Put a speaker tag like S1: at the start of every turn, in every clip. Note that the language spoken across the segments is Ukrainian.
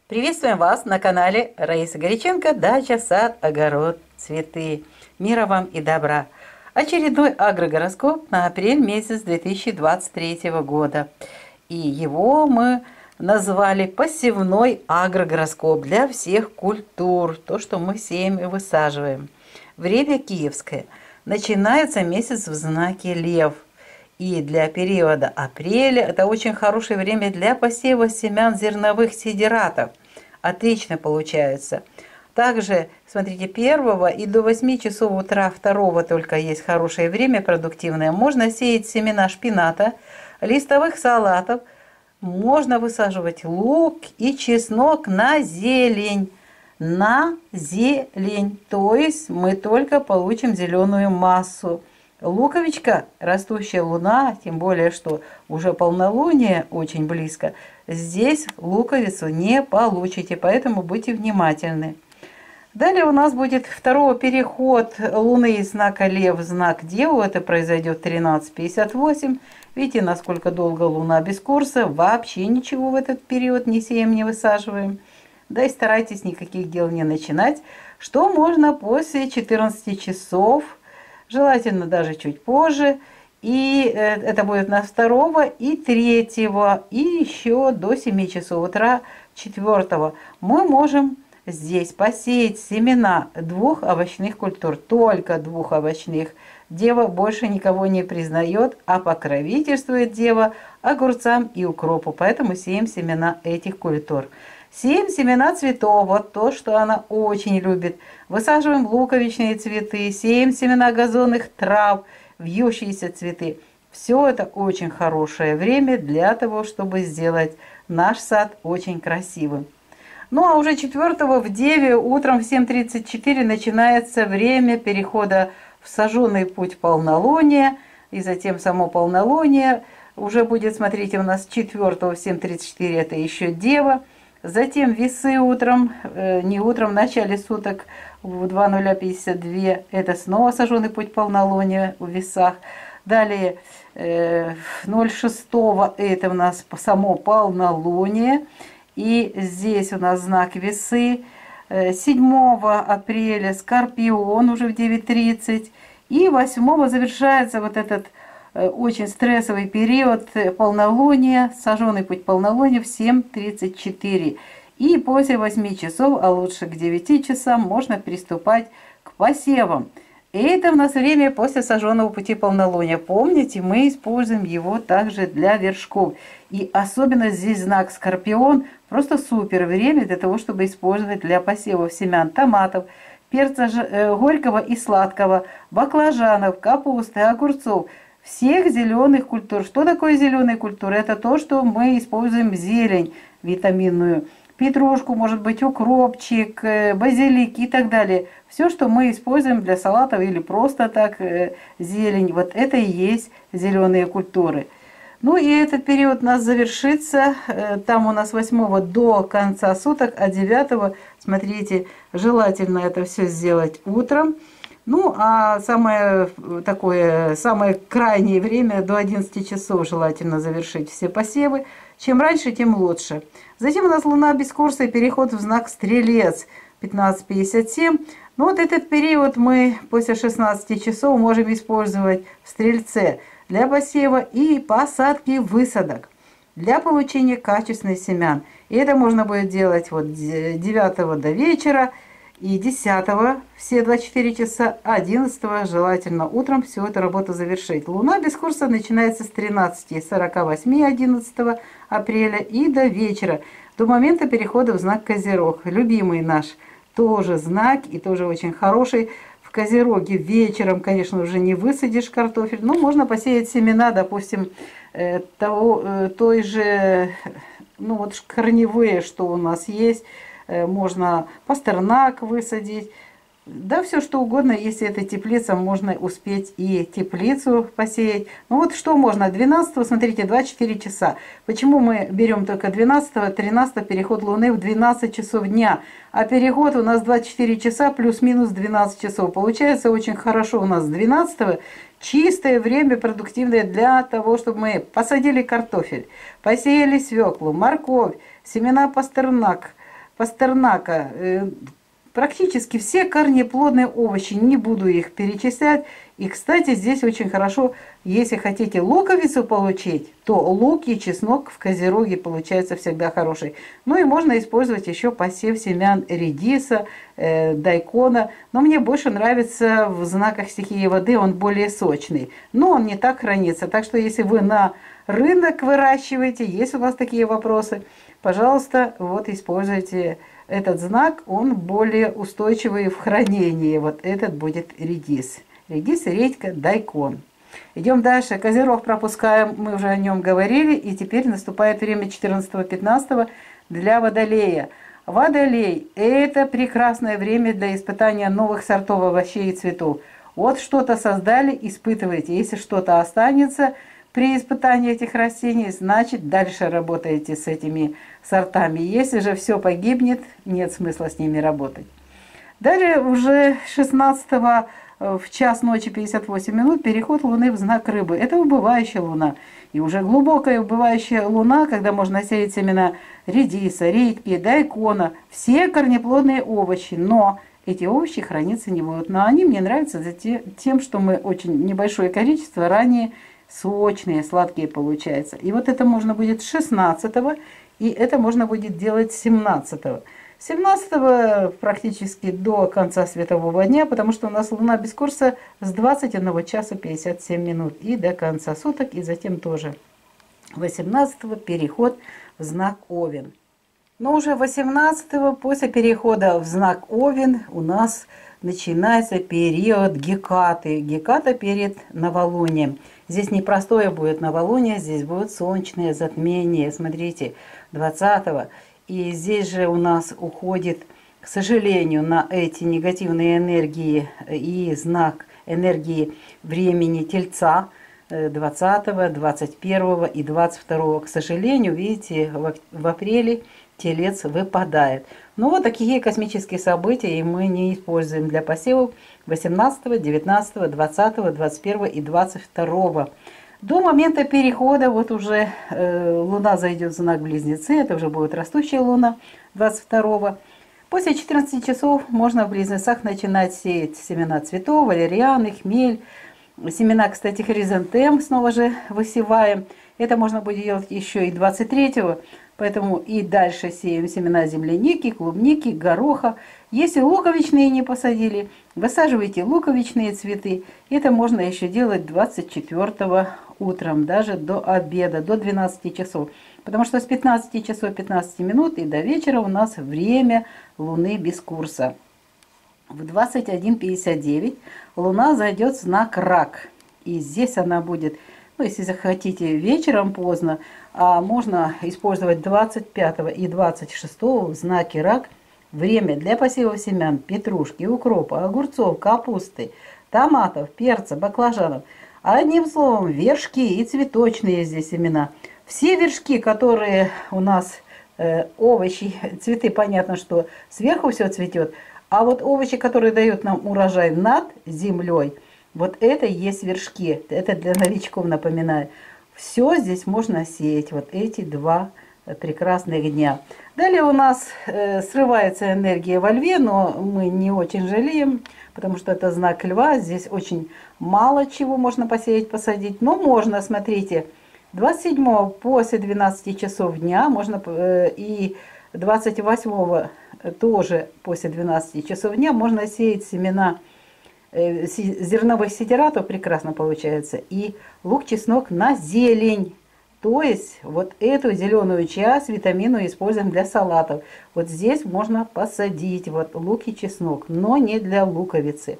S1: Приветствуем вас на канале Раисы Горяченко «Дача, сад, огород, цветы». Мира вам и добра. Очередной агрогороскоп на апрель месяц 2023 года. И его мы назвали посевной агрогороскоп для всех культур. То, что мы сеем и высаживаем. Время киевское. Начинается месяц в знаке Лев. И для периода апреля это очень хорошее время для посева семян зерновых сидератов. Отлично получается. Также, смотрите, 1 и до 8 часов утра 2 только есть хорошее время продуктивное. Можно сеять семена шпината, листовых салатов. Можно высаживать лук и чеснок на зелень. На зелень. То есть мы только получим зеленую массу. Луковичка, растущая луна, тем более, что уже полнолуние очень близко, здесь луковицу не получите, поэтому будьте внимательны. Далее у нас будет второй переход Луны из знака Лев в знак Деву, это произойдет в 13:58. Видите, насколько долго Луна без курса, вообще ничего в этот период не сеем, не высаживаем. Да и старайтесь никаких дел не начинать, что можно после 14 часов, желательно даже чуть позже, и это будет на 2 и 3, и еще до 7 часов утра 4. Мы можем здесь посеять семена 2 овощных культур, только 2 овощных. Дева больше никого не признает, а покровительствует Дева огурцам и укропу, поэтому сеем семена этих культур. Сеем семена цветов, вот то, что она очень любит. Высаживаем луковичные цветы, сеем семена газонных трав, вьющиеся цветы. Все это очень хорошее время для того, чтобы сделать наш сад очень красивым. Ну а уже 4 в Деве утром в 7:34 начинается время перехода в сожженный путь полнолуния. И затем само полнолуние уже будет, смотрите, у нас 4 в 7:34 это еще Дева. Затем весы утром, не утром, в начале суток в 2:52 это снова сожженный путь полнолуния в весах. Далее 0,6 это у нас само полнолуние. И здесь у нас знак весы. 7 апреля Скорпион уже в 9:30. И 8 завершается вот этот очень стрессовый период полнолуния, сожженный путь полнолуния в 7:34. И после 8 часов, а лучше к 9 часам, можно приступать к посевам. И это у нас время после сожженного пути полнолуния. Помните, мы используем его также для вершков. И особенно здесь знак Скорпион, просто супер время для того, чтобы использовать для посевов семян томатов, перца горького и сладкого, баклажанов, капусты, огурцов, всех зеленых культур. Что такое зеленые культуры? Это то, что мы используем зелень витаминную, петрушку, может быть, укропчик, базилик и так далее. Все, что мы используем для салатов или просто так зелень, вот это и есть зеленые культуры. Ну и этот период у нас завершится, там у нас 8 до конца суток, а 9, смотрите, желательно это все сделать утром. Ну, а самое крайнее время, до 11 часов желательно завершить все посевы. Чем раньше, тем лучше. Затем у нас Луна без курса и переход в знак Стрелец, 15:57. Ну, вот этот период мы после 16 часов можем использовать в Стрельце для посева и посадки высадок, для получения качественных семян. И это можно будет делать вот 9 до вечера, и 10 все 24 часа, 11 желательно утром всю эту работу завершить. Луна без курса начинается с 13:48 11 апреля и до вечера, до момента перехода в знак Козерог. Любимый наш тоже знак и тоже очень хороший. В Козероге вечером, конечно, уже не высадишь картофель, но можно посеять семена, допустим, той же, ну вот корневые, что у нас есть. Можно пастернак высадить, да все что угодно, если это теплица, можно успеть и теплицу посеять. Ну вот что можно, 12, смотрите, 24 часа. Почему мы берем только 12, 13 переход Луны в 12 часов дня, а переход у нас 24 часа плюс-минус 12 часов. Получается очень хорошо у нас 12 чистое время продуктивное для того, чтобы мы посадили картофель, посеяли свеклу, морковь, семена пастернак, пастернака, практически все корнеплодные овощи, не буду их перечислять. И, кстати, здесь очень хорошо, если хотите луковицу получить, то лук и чеснок в козероге получается всегда хороший. Ну и можно использовать еще посев семян редиса, дайкона. Но мне больше нравится в знаках стихии воды, он более сочный. Но он не так хранится. Так что если вы на рынок выращиваете, есть у вас такие вопросы, пожалуйста, вот используйте этот знак, он более устойчивый в хранении. Вот этот будет редис. Редис, редька, дайкон. Идем дальше. Козерог пропускаем, мы уже о нем говорили. И теперь наступает время 14-15 для Водолея. Водолей – это прекрасное время для испытания новых сортов овощей и цветов. Вот что-то создали, испытывайте. Если что-то останется при испытании этих растений, значит дальше работаете с этими сортами. Если же все погибнет, нет смысла с ними работать. Далее уже 16 в час ночи 58 минут переход Луны в знак Рыбы. Это убывающая Луна. И уже глубокая убывающая Луна, когда можно сеять семена редиса, редьки, дайкона, все корнеплодные овощи. Но эти овощи храниться не будут. Но они мне нравятся тем, что мы очень небольшое количество, ранее сочные, сладкие получается. И вот это можно будет 16-го, и это можно будет делать 17-го. 17-го практически до конца светового дня, потому что у нас Луна без курса с 21 часа 57 минут и до конца суток, и затем тоже 18-го переход в знак Овен. Но уже 18-го после перехода в знак Овен у нас начинается период Гекаты. Геката перед новолунием. Здесь не простое будет новолуние, здесь будет солнечное затмение. Смотрите, 20-го. И здесь же у нас уходит, к сожалению, на эти негативные энергии и знак энергии времени Тельца 20, 21 и 22. К сожалению, видите, в апреле Телец выпадает. Но вот такие космические события, и мы не используем для посевов 18, 19, 20, 21 и 22. До момента перехода вот уже Луна зайдет в знак Близнецы, это уже будет растущая Луна 22-го. После 14 часов можно в Близнецах начинать сеять семена цветов, валерианы, хмель. Семена, кстати, хризантем снова же высеваем. Это можно будет делать еще и 23-го, поэтому и дальше сеем семена земляники, клубники, гороха. Если луковичные не посадили, высаживайте луковичные цветы. Это можно еще делать 24-го утром, даже до обеда, до 12 часов. Потому что с 15 часов 15 минут и до вечера у нас время Луны без курса. В 21:59 Луна зайдет в знак Рак. И здесь она будет, ну, если захотите, вечером поздно, а можно использовать 25 и 26 в знаке Рак. Время для посева семян петрушки, укропа, огурцов, капусты, томатов, перца, баклажанов. Одним словом, вершки и цветочные здесь семена. Все вершки, которые у нас овощи, цветы, понятно, что сверху все цветет. А вот овощи, которые дают нам урожай над землей, вот это и есть вершки. Это для новичков, напоминаю. Все здесь можно сеять. Вот эти два прекрасных дня. Далее у нас срывается энергия во Льве, но мы не очень жалеем, потому что это знак Льва. Здесь очень мало чего можно посеять, посадить. Но можно, смотрите, 27 после 12 часов дня можно и 28 тоже после 12 часов дня можно сеять семена зерновых сидератов, прекрасно получается, и лук, чеснок на зелень. То есть вот эту зеленую часть витамину используем для салатов. Вот здесь можно посадить вот лук и чеснок, но не для луковицы.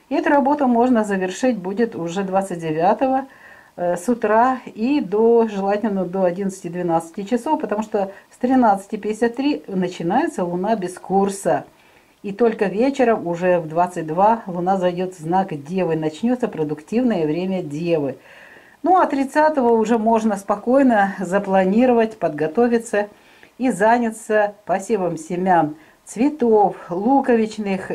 S1: И эту работу можно завершить будет уже 29 с утра и желательно до 11-12 часов, потому что с 13:53 начинается Луна без курса. И только вечером, уже в 22, Луна зайдет в знак Девы, начнется продуктивное время Девы. Ну а 30-го уже можно спокойно запланировать, подготовиться и заняться посевом семян цветов, луковичных,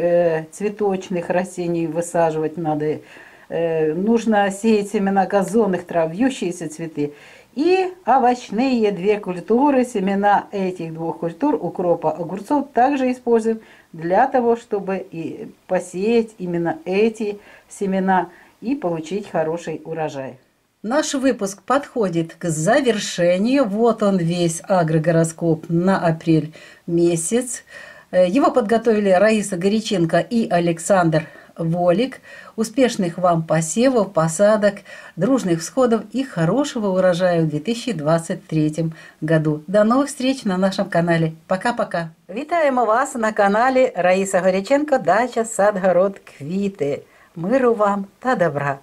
S1: цветочных растений высаживать надо. Нужно сеять семена газонных трав, вьющиеся цветы. И овощные две культуры, семена этих двух культур, укропа, огурцов, также используем для того, чтобы и посеять именно эти семена и получить хороший урожай. Наш выпуск подходит к завершению. Вот он весь агрогороскоп на апрель месяц. Его подготовили Раиса Горяченко и Александр Волик. Успешных вам посевов, посадок, дружных всходов и хорошего урожая в 2023 году. До новых встреч на нашем канале. Пока-пока. Вітаємо вас на каналі Раїса Горяченко «Дача, сад, город, квіти». Миру вам та добра.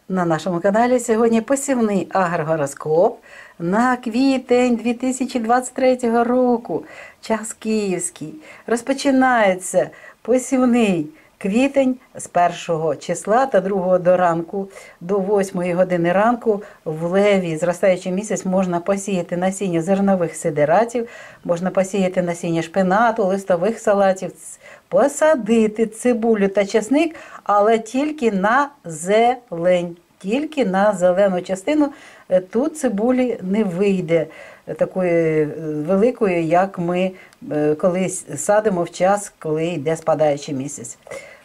S1: На нашому каналі сьогодні посівний агрогороскоп на квітень 2023 року. Час київський. Розпочинається посівний квітень з 1 числа та 2 до ранку, до 8 години ранку в леві, зростаючий місяць, можна посіяти насіння зернових сидератів, можна посіяти насіння шпинату, листових салатів, посадити цибулю та часник, але тільки на зелень, тільки на зелену частину. Тут цибулі не вийде такої великої, як ми колись садимо в час, коли йде спадаючий місяць.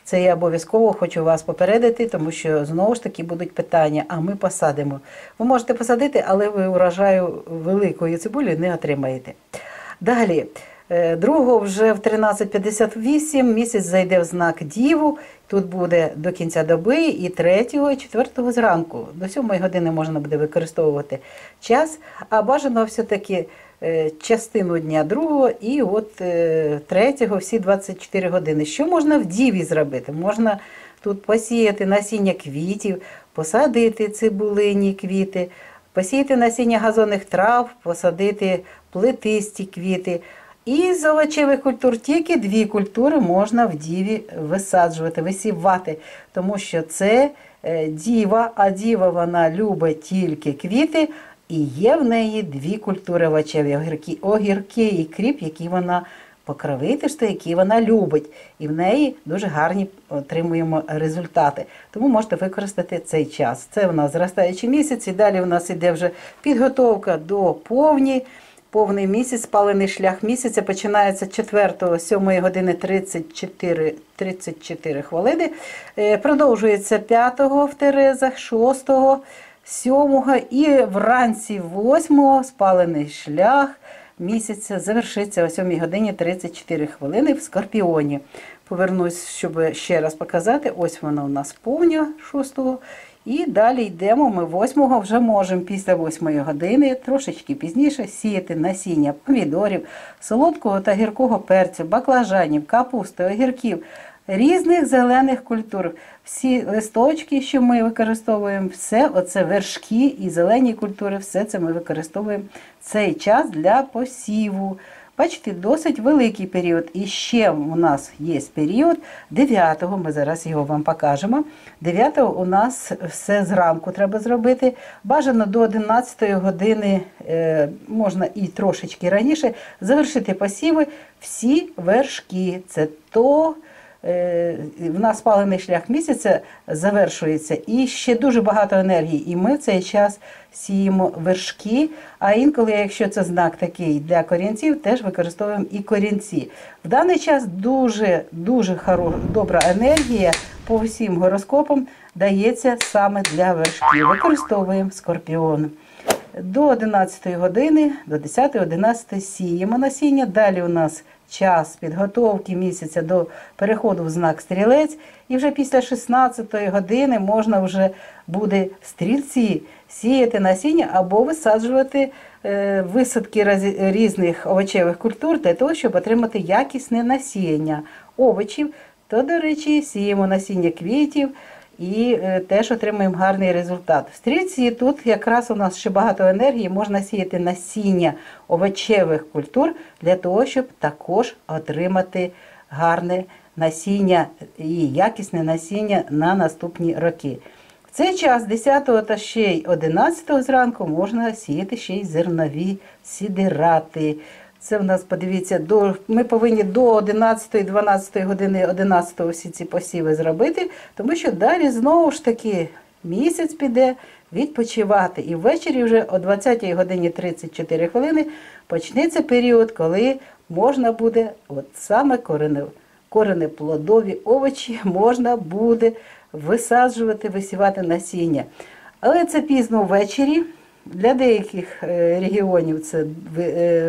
S1: Це я обов'язково хочу вас попередити, тому що знову ж таки будуть питання, а ми посадимо. Ви можете посадити, але ви урожаю великої цибулі не отримаєте. Далі, 2 вже в 13:58 місяць зайде в знак Діву, тут буде до кінця доби, і 3 і 4 зранку. До 7 години можна буде використовувати час, а бажано все-таки частину дня 2 і от 3 всі 24 години. Що можна в Діві зробити? Можна тут посіяти насіння квітів, посадити цибулині квіти, посіяти насіння газонних трав, посадити плетисті квіти. І з овочевих культур тільки 2 культури можна в Діві висаджувати, висівати, тому що це діва, а діва вона любить тільки квіти, і є в неї 2 культури овочеві, огірки і кріп, які вона покровительство, які вона любить. І в неї дуже гарні отримуємо результати. Тому можете використати цей час. Це у нас зростаючий місяць, і далі у нас іде вже підготовка до повний місяць, спалений шлях місяця починається 4, 7 години 34 хвилини. Продовжується 5 в Терезах, 6, 7 і вранці 8 спалений шлях місяця завершиться о 7 годині 34 хвилини в Скорпіоні. Повернусь, щоб ще раз показати. Ось вона у нас повня 6. І далі йдемо, ми 8 вже можемо після 8 години, трошечки пізніше, сіяти насіння помідорів, солодкого та гіркого перцю, баклажанів, капусти, огірків, різних зелених культур. Всі листочки, що ми використовуємо, все оце вершки і зелені культури, все це ми використовуємо цей час для посіву. Бачите, досить великий період. І ще у нас є період 9-го, ми зараз його вам покажемо. 9-го у нас все зранку треба зробити. Бажано до 11-ї години, можна і трошечки раніше, завершити посіви всі вершки. Це то, в нас спалений шлях місяця завершується, і ще дуже багато енергії, і ми в цей час сіємо вершки, а інколи, якщо це знак такий для корінців, теж використовуємо і корінці. В даний час дуже добра енергія по всім гороскопам дається саме для вершків. Використовуємо Скорпіон. До 11 години, до 10-11 сіємо насіння, далі у нас час підготовки місяця до переходу в знак Стрілець, і вже після 16 години можна вже буде в Стрільці сіяти насіння або висаджувати висадки різних овочевих культур для того, щоб отримати якісне насіння овочів. То, до речі, сіємо насіння квітів і теж отримуємо гарний результат. В Стрільці тут якраз у нас ще багато енергії, можна сіяти насіння овочевих культур для того, щоб також отримати гарне насіння і якісне насіння на наступні роки. В цей час 10 та ще й 11 зранку можна сіяти ще й зернові сидирати. Це в нас, подивіться, ми повинні до 11-12 години 11 всі ці посіви зробити, тому що далі знову ж таки місяць піде, відпочивати. І ввечері вже о 20 годині 34 хвилини почнеться період, коли можна буде, от саме коренеплодові овочі можна буде висаджувати, висівати насіння. Але це пізно ввечері. Для деяких регіонів це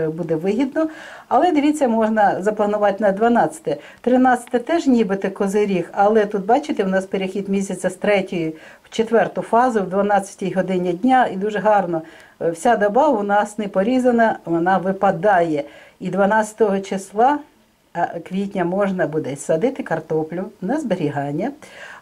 S1: буде вигідно, але дивіться, можна запланувати на 12. 13 теж нібито козиріг, але тут, бачите, у нас перехід місяця з 3 в 4 фазу, в 12 годині дня, і дуже гарно. Вся доба у нас не порізана, вона випадає. І 12 числа квітня можна буде садити картоплю на зберігання,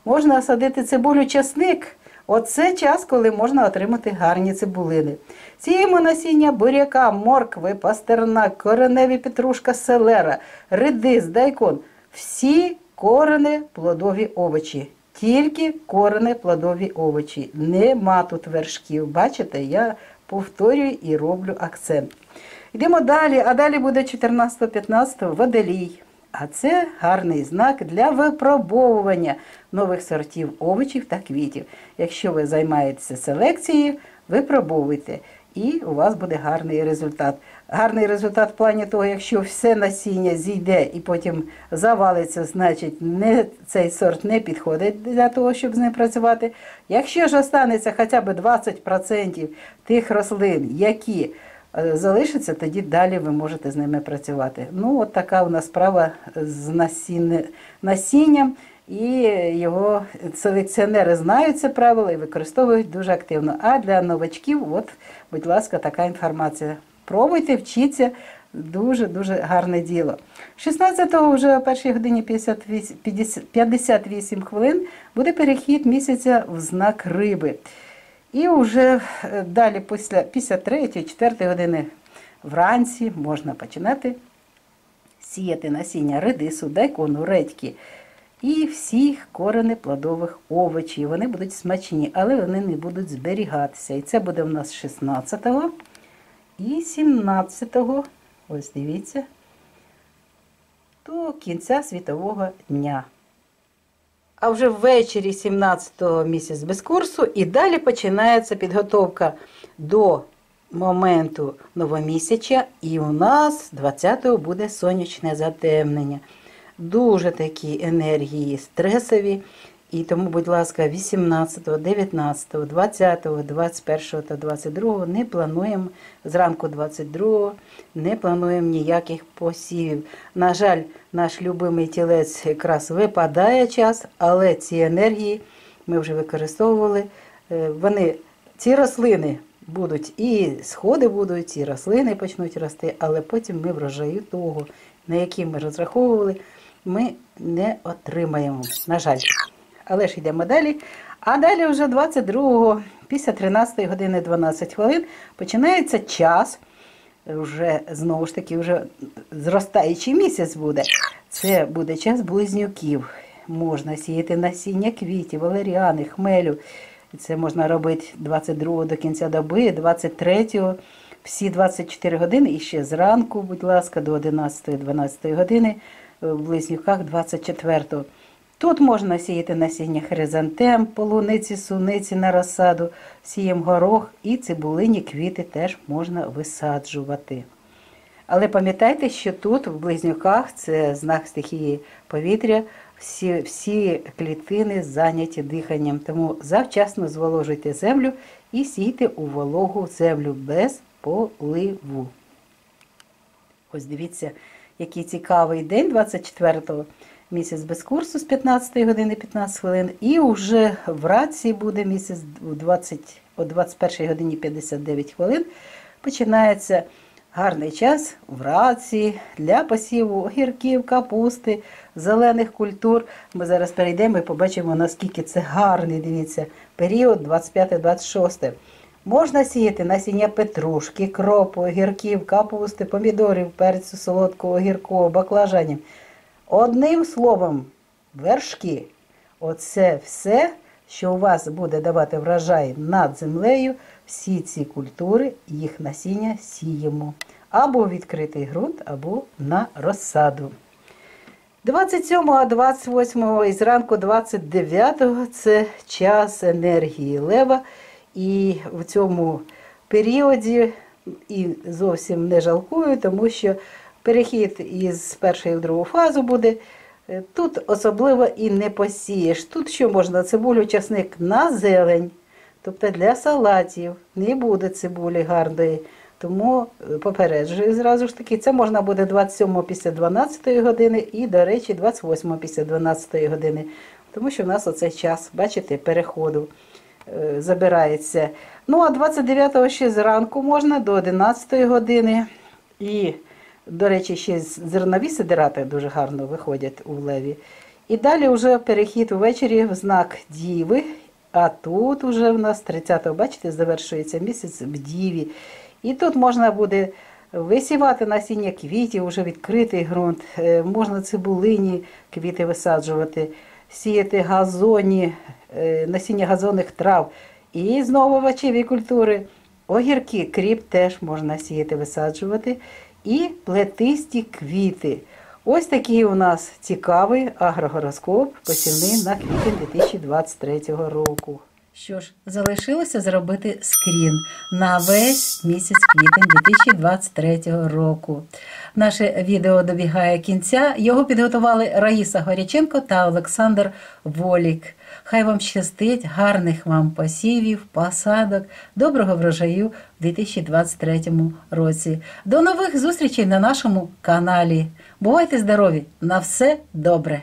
S1: можна садити цибулю, часник. Оце час, коли можна отримати гарні цибулини. Сіємо насіння буряка, моркви, пастернак, кореневі петрушка, селера, редис, дайкон. Всі коренеплодові овочі. Тільки коренеплодові овочі. Нема тут вершків. Бачите, я повторюю і роблю акцент. Йдемо далі, а далі буде 14-15 водолій. А це гарний знак для випробовування нових сортів овочів та квітів. Якщо ви займаєтеся селекцією, випробовуйте, і у вас буде гарний результат. Гарний результат в плані того, якщо все насіння зійде і потім завалиться, значить цей сорт не підходить для того, щоб з ним працювати. Якщо ж останеться хоча б 20% тих рослин, які залишиться, тоді далі ви можете з ними працювати. Ну, от така у нас справа з насінням, і його селекціонери знають це правило і використовують дуже активно. А для новачків, от, будь ласка, така інформація. Пробуйте, вчіться, дуже-дуже гарне діло. 16-го вже о 1 годині 58 хвилин буде перехід місяця в знак риби. І вже далі, після 3-4 години вранці, можна починати сіяти насіння редису, дайкону, редьки і всіх коренеплодових овочів. Вони будуть смачні, але вони не будуть зберігатися. І це буде в нас 16-го і 17-го, ось дивіться, до кінця світового дня. А вже ввечері 17-го місяць без курсу, і далі починається підготовка до моменту новомісяча, і у нас 20-го буде сонячне затемнення. Дуже такі енергії стресові, і тому, будь ласка, 18-го, 19-го, 20-го, 21-го та 22-го не плануємо, зранку 22-го не плануємо ніяких посівів. На жаль, наш любимий тілець якраз випадає час, але ці енергії ми вже використовували. Ці рослини будуть, і сходи будуть, і рослини почнуть рости, але потім ми врожаю того, на який ми розраховували, ми не отримаємо, на жаль. Але ж йдемо далі. А далі вже 22-го, після 13 години 12 хвилин, починається час, вже знову ж таки, вже зростаючий місяць буде. Це буде час близнюків. Можна сіяти насіння квітів, валеріани, хмелю. Це можна робити 22-го до кінця доби, 23-го, всі 24 години і ще зранку, будь ласка, до 11-12 години, в близнюках 24-го. Тут можна сіяти насіння хризантем, полуниці, суниці на розсаду, сієм горох і цибулині квіти теж можна висаджувати. Але пам'ятайте, що тут в близнюках, це знак стихії повітря, всі клітини зайняті диханням. Тому завчасно зволожуйте землю і сійте у вологу землю без поливу. Ось дивіться, який цікавий день 24-го. Місяць без курсу з 15 години 15 хвилин. І вже вранці буде місяць о 21 годині 59 хвилин. Починається гарний час вранці для посіву огірків, капусти, зелених культур. Ми зараз перейдемо і побачимо, наскільки це гарний, дивіться, період 25-26. Можна сіяти насіння петрушки, кропу, огірків, капусти, помідорів, перцю солодкого, огіркового, баклажанів. Одним словом, вершки. Оце все, що у вас буде давати врожай над землею, всі ці культури, їх насіння сіємо. Або в відкритий ґрунт, або на розсаду. 27-го, 28-го і зранку 29-го – це час енергії лева. І в цьому періоді і зовсім не жалкую, тому що перехід із першої в другу фазу буде. Тут особливо і не посієш. Тут що можна? Цибулю, часник на зелень. Тобто для салатів не буде цибулі гарної. Тому попереджую зразу ж таки, це можна буде 27 після 12 години і, до речі, 28 після 12 години. Тому що в нас оцей час, бачите, переходу забирається. Ну, а 29-го ще зранку можна до 11 години. І, до речі, ще зернові сидирати дуже гарно виходять у леві. І далі вже перехід увечері в знак Діви. А тут вже в нас 30-го, бачите, завершується місяць в Діві. І тут можна буде висівати насіння квітів, вже відкритий ґрунт, можна цибулині квіти висаджувати, сіяти газоні, насіння газонних трав. І знову овочеві культури. Огірки, кріп теж можна сіяти, висаджувати. І плетисті квіти. Ось такий у нас цікавий агрогороскоп посівний на квітень 2023 року. Що ж, залишилося зробити скрін на весь місяць квітень 2023 року. Наше відео добігає кінця. Його підготували Раїса Горяченко та Олександр Волік. Хай вам щастить, гарних вам посівів, посадок, доброго врожаю в 2023 році. До нових зустрічей на нашому каналі. Бувайте здорові! На все добре!